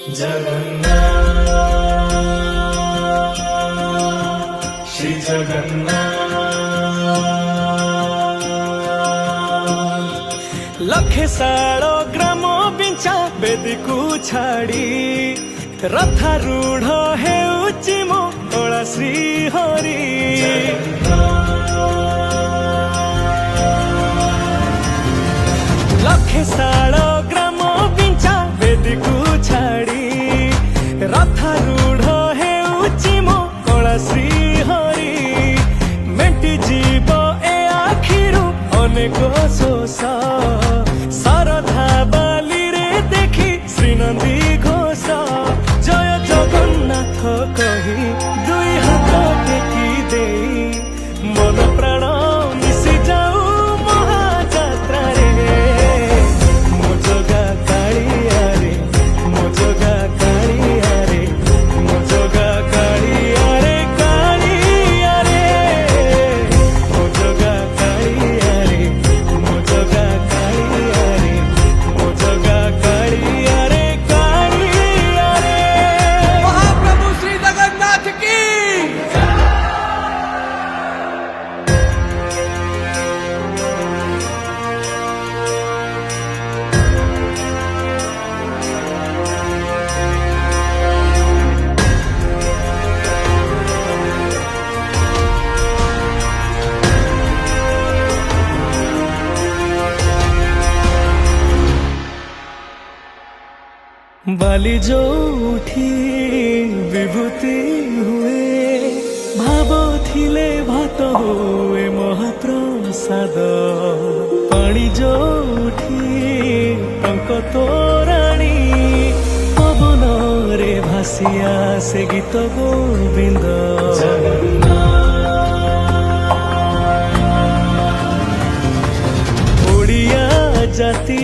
जगन्नाथ श्री जगन्नाथ। लखे साड़ो ग्राम बिंचा बेदीकू छाड़ी रथारूढ़ हेउची मो कला श्री हरि। लखे साड़ो ग्राम बिंचा बेदीकू छाड़ी रथारूढ़ हेउची मो कला श्री हरि। मेटी जीव ए आखिरु अनेक शोष शारदा बाली रे देखी श्रीनंदी घोष। जय जगन्नाथ कही दुई हाथ टेकी दे मन प्राण मिशि जाऊ महाजात्रा रे। मो जगा कालिया रे मो जगा कालिया रे मो जगा कालिया रे कालिया रे मो जगा कालिया रे मो जगा कालिया रे मो जगा कालिया रे कालिया रे। महाप्रभु श्री जगन्नाथ की बाली जो उठी विभूति हुए भाव थिले भात हुए महाप्रसाद। पानी जो उठी टंक तोराणी पवन रे भासिया से गीत गोविंद। ओडिया जाति